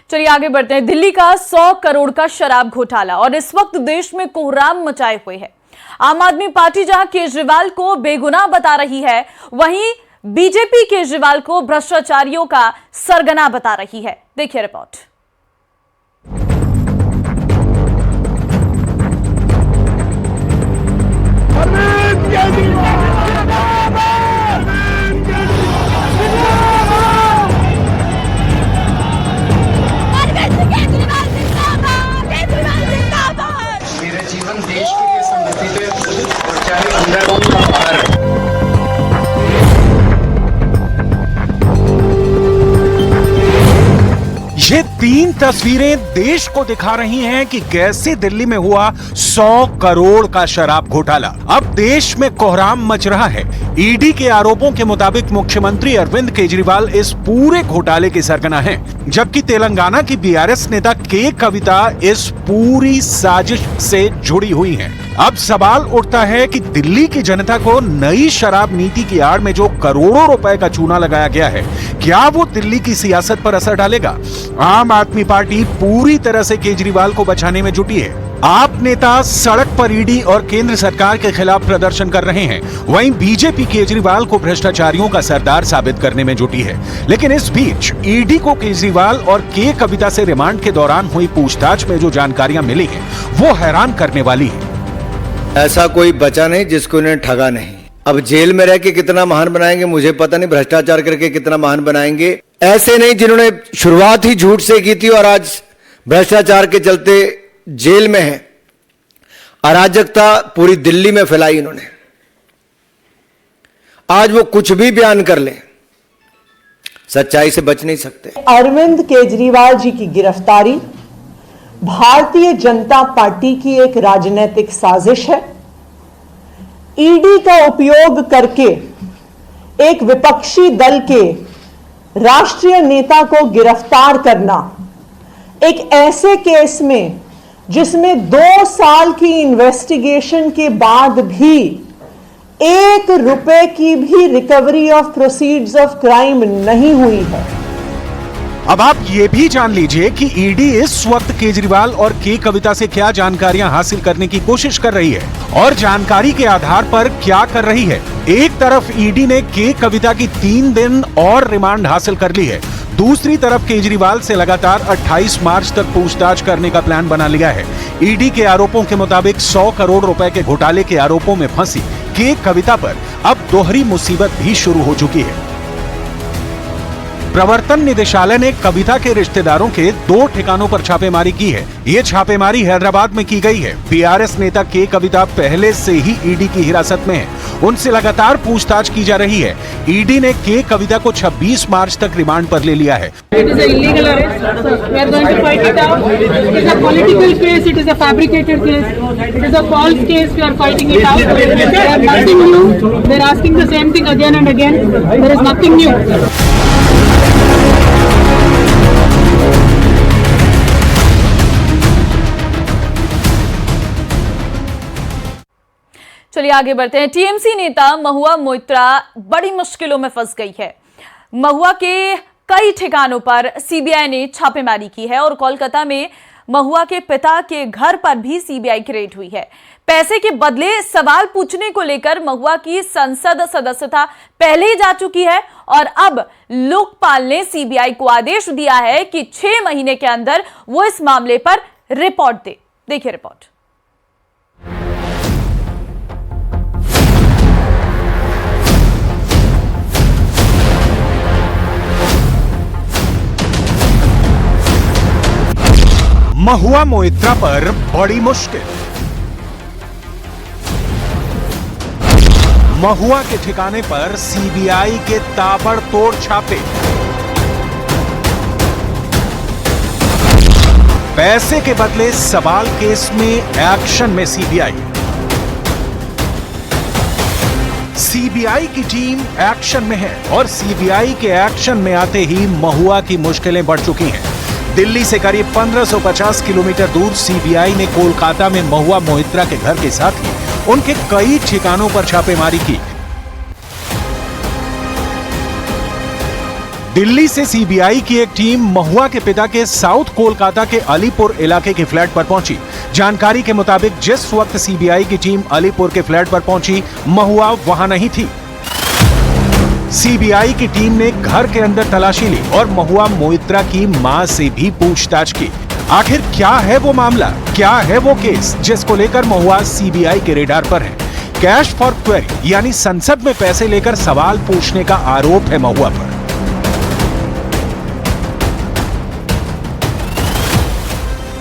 चलिए आगे बढ़ते हैं। दिल्ली का 100 करोड़ का शराब घोटाला और इस वक्त देश में कोहराम मचाए हुए है। आम आदमी पार्टी जहां केजरीवाल को बेगुनाह बता रही है, वहीं बीजेपी केजरीवाल को भ्रष्टाचारियों का सरगना बता रही है। देखिए रिपोर्ट। मेरा जीवन देश के लिए समर्पित है और चाहे अंदर हो या बाहर। ये 3 तस्वीरें देश को दिखा रही हैं कि कैसे दिल्ली में हुआ 100 करोड़ का शराब घोटाला। अब देश में कोहराम मच रहा है। ईडी के आरोपों के मुताबिक मुख्यमंत्री अरविंद केजरीवाल इस पूरे घोटाले के सरगना हैं, जबकि तेलंगाना की बीआरएस नेता के कविता इस पूरी साजिश से जुड़ी हुई हैं। अब सवाल उठता है कि दिल्ली की जनता को नई शराब नीति की आड़ में जो करोड़ों रुपए का चूना लगाया गया है, क्या वो दिल्ली की सियासत पर असर डालेगा? आम आदमी पार्टी पूरी तरह से केजरीवाल को बचाने में जुटी है। आप नेता सड़क पर ईडी और केंद्र सरकार के खिलाफ प्रदर्शन कर रहे हैं, वहीं बीजेपी केजरीवाल को भ्रष्टाचारियों का सरदार साबित करने में जुटी है। लेकिन इस बीच ईडी को केजरीवाल और के कविता से रिमांड के दौरान हुई पूछताछ में जो जानकारियां मिली हैं, वो हैरान करने वाली है। ऐसा कोई बचा नहीं जिसको इन्हें ठगा नहीं। अब जेल में रह के कितना महान बनाएंगे मुझे पता नहीं, भ्रष्टाचार करके कितना महान बनाएंगे। ऐसे नहीं जिन्होंने शुरुआत ही झूठ से की थी और आज भ्रष्टाचार के चलते जेल में है। अराजकता पूरी दिल्ली में फैलाई इन्होंने। आज वो कुछ भी बयान कर ले, सच्चाई से बच नहीं सकते। अरविंद केजरीवाल जी की गिरफ्तारी भारतीय जनता पार्टी की एक राजनीतिक साजिश है। ईडी का उपयोग करके एक विपक्षी दल के राष्ट्रीय नेता को गिरफ्तार करना, एक ऐसे केस में जिसमें 2 साल की इन्वेस्टिगेशन के बाद भी 1 रुपए की भी recovery of proceeds of crime नहीं हुई है। अब आप ये भी जान लीजिए कि ईडी इस वक्त केजरीवाल और के कविता से क्या जानकारियां हासिल करने की कोशिश कर रही है और जानकारी के आधार पर क्या कर रही है। एक तरफ ईडी ने के कविता की 3 दिन और रिमांड हासिल कर ली है, दूसरी तरफ केजरीवाल से लगातार 28 मार्च तक पूछताछ करने का प्लान बना लिया है। ईडी के आरोपों के मुताबिक 100 करोड़ रुपए के घोटाले के आरोपों में फंसी के कविता पर अब दोहरी मुसीबत भी शुरू हो चुकी है। प्रवर्तन निदेशालय ने कविता के रिश्तेदारों के 2 ठिकानों पर छापेमारी की है। ये छापेमारी हैदराबाद में की गई है। बीआरएस नेता के कविता पहले से ही ईडी की हिरासत में है, उनसे लगातार पूछताछ की जा रही है। ईडी ने के कविता को 26 मार्च तक रिमांड पर ले लिया है। चलिए आगे बढ़ते हैं। टीएमसी नेता महुआ मोइत्रा बड़ी मुश्किलों में फंस गई है। महुआ के कई ठिकानों पर सीबीआई ने छापेमारी की है और कोलकाता में महुआ के पिता के घर पर भी सीबीआई की रेड हुई है। पैसे के बदले सवाल पूछने को लेकर महुआ की संसद सदस्यता पहले ही जा चुकी है और अब लोकपाल ने सीबीआई को आदेश दिया है कि 6 महीने के अंदर वो इस मामले पर रिपोर्ट दे। देखिए रिपोर्ट। महुआ मोइत्रा पर बड़ी मुश्किल। महुआ के ठिकाने पर सीबीआई के ताबड़तोड़ छापे। पैसे के बदले सवाल केस में एक्शन में सीबीआई। सीबीआई की टीम एक्शन में है और सीबीआई के एक्शन में आते ही महुआ की मुश्किलें बढ़ चुकी हैं। दिल्ली से करीब 1550 किलोमीटर दूर सीबीआई ने कोलकाता में महुआ मोइत्रा के घर के साथ ही उनके कई ठिकानों पर छापेमारी की। दिल्ली से सीबीआई की एक टीम महुआ के पिता के साउथ कोलकाता के अलीपुर इलाके के फ्लैट पर पहुंची। जानकारी के मुताबिक जिस वक्त सीबीआई की टीम अलीपुर के फ्लैट पर पहुंची, महुआ वहां नहीं थी। सीबीआई की टीम ने घर के अंदर तलाशी ली और महुआ मोइत्रा की मां से भी पूछताछ की। आखिर क्या है वो मामला, क्या है वो केस जिसको लेकर महुआ सीबीआई के रेडार पर है। कैश फॉर क्वेरी यानी संसद में पैसे लेकर सवाल पूछने का आरोप है महुआ पर।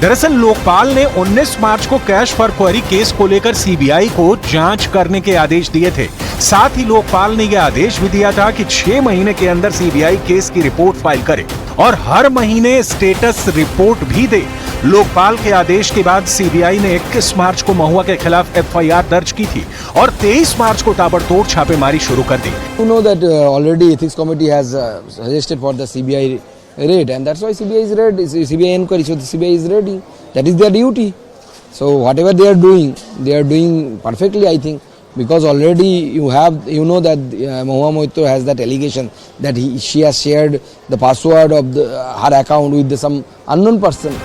दरअसल लोकपाल ने 19 मार्च को कैश फॉर क्वेरी केस को लेकर सीबीआई को जांच करने के आदेश दिए थे। साथ ही लोकपाल ने यह आदेश भी दिया था कि 6 महीने के अंदर सीबीआई केस की रिपोर्ट फाइल करे और हर महीने स्टेटस रिपोर्ट भी दे। लोकपाल के आदेश के बाद सीबीआई ने 21 मार्च को महुआ के खिलाफ एफआईआर दर्ज की थी और 23 मार्च को ताबड़तोड़ छापेमारी शुरू कर दी। You know that already ethics committee has suggested for the CBI raid, and that's why CBI is ready. CBI inquiry, so the CBI is ready. That is their duty. So whatever they are doing perfectly, I think, because already you know that Mahua Moitra has that allegation that she has shared the password of her account with some unknown person.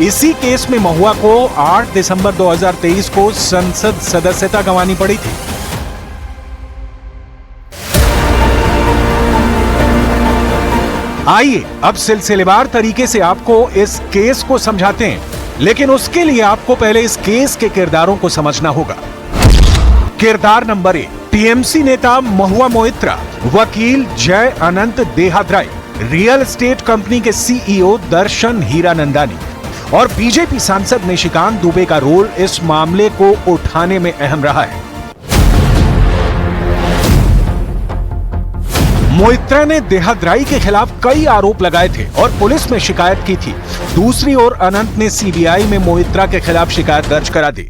इसी case में महुआ को 8 दिसंबर 2023 को संसद सदस्यता गंवानी पड़ी थी। आइए अब सिलसिलेवार तरीके से आपको इस केस को समझाते हैं, लेकिन उसके लिए आपको पहले इस केस के किरदारों को समझना होगा। किरदार नंबर 1, टीएमसी नेता महुआ मोइत्रा, वकील जय अनंत देहाद्राई, रियल एस्टेट कंपनी के सीईओ दर्शन हीरानंदानी और बीजेपी सांसद निशिकांत दुबे का रोल इस मामले को उठाने में अहम रहा है। मोइत्रा ने देहाद्राई के खिलाफ कई आरोप लगाए थे और पुलिस में शिकायत की थी। दूसरी ओर अनंत ने सीबीआई में मोइत्रा के खिलाफ शिकायत दर्ज करा दी।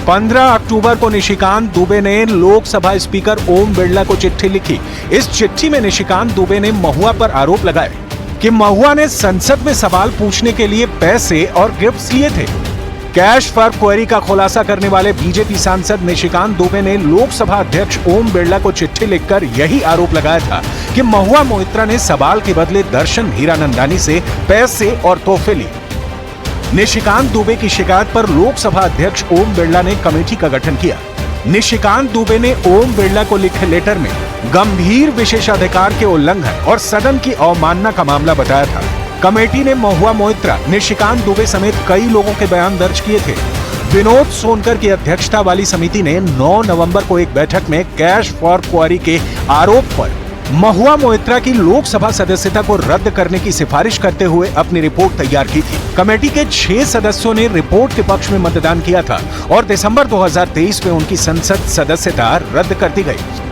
15 अक्टूबर को निशिकांत दुबे ने लोकसभा स्पीकर ओम बिरला को चिट्ठी लिखी। इस चिट्ठी में निशिकांत दुबे ने महुआ पर आरोप लगाए कि महुआ ने संसद में सवाल पूछने के लिए पैसे और गिफ्ट्स लिए थे। कैश फॉर क्वेरी का खुलासा करने वाले बीजेपी सांसद निशिकांत दुबे ने लोकसभा अध्यक्ष ओम बिरला को चिट्ठी लिखकर यही आरोप लगाया था कि महुआ मोइत्रा ने सवाल के बदले दर्शन हीरानंदानी से पैसे और तोहफे लिए। निशिकांत दुबे की शिकायत पर लोकसभा अध्यक्ष ओम बिरला ने कमेटी का गठन किया। निशिकांत दुबे ने ओम बिरला को लिखे लेटर में गंभीर विशेषाधिकार के उल्लंघन और सदन की अवमानना का मामला बताया था। कमेटी ने महुआ मोइत्रा, निशिकांत दुबे समेत कई लोगों के बयान दर्ज किए थे। विनोद सोनकर की अध्यक्षता वाली समिति ने 9 नवंबर को एक बैठक में कैश फॉर क्वेरी के आरोप पर महुआ मोइत्रा की लोकसभा सदस्यता को रद्द करने की सिफारिश करते हुए अपनी रिपोर्ट तैयार की थी। कमेटी के 6 सदस्यों ने रिपोर्ट के पक्ष में मतदान किया था और दिसंबर 2023 में उनकी संसद सदस्यता रद्द कर दी गई।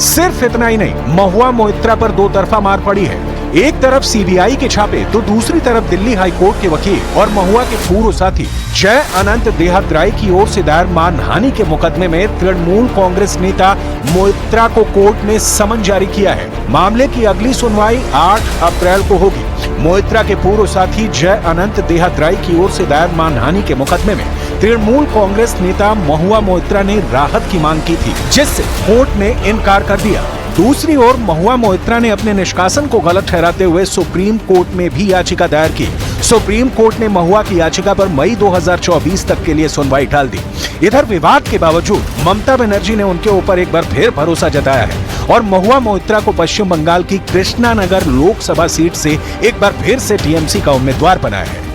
सिर्फ इतना ही नहीं, महुआ मोइत्रा पर दो तरफा मार पड़ी है। एक तरफ सीबीआई के छापे तो दूसरी तरफ दिल्ली हाईकोर्ट के वकील और महुआ के पूर्व साथी जय अनंत देहाद्राई की ओर से दायर मानहानि के मुकदमे में तृणमूल कांग्रेस नेता मोइत्रा को कोर्ट ने समन जारी किया है। मामले की अगली सुनवाई 8 अप्रैल को होगी। मोइत्रा के पूर्व साथी जय अनंत देहाद्राई की ओर से दायर मानहानि के मुकदमे में तृणमूल कांग्रेस नेता महुआ मोइत्रा ने राहत की मांग की थी, जिससे कोर्ट ने इनकार कर दिया। दूसरी ओर महुआ मोइत्रा ने अपने निष्कासन को गलत ठहराते हुए सुप्रीम कोर्ट में भी याचिका दायर की। सुप्रीम कोर्ट ने महुआ की याचिका पर मई 2024 तक के लिए सुनवाई टाल दी। इधर विवाद के बावजूद ममता बनर्जी ने उनके ऊपर एक बार फिर भरोसा जताया है और महुआ मोइत्रा को पश्चिम बंगाल की कृष्णानगर लोकसभा सीट से एक बार फिर से टीएमसी का उम्मीदवार बनाया है।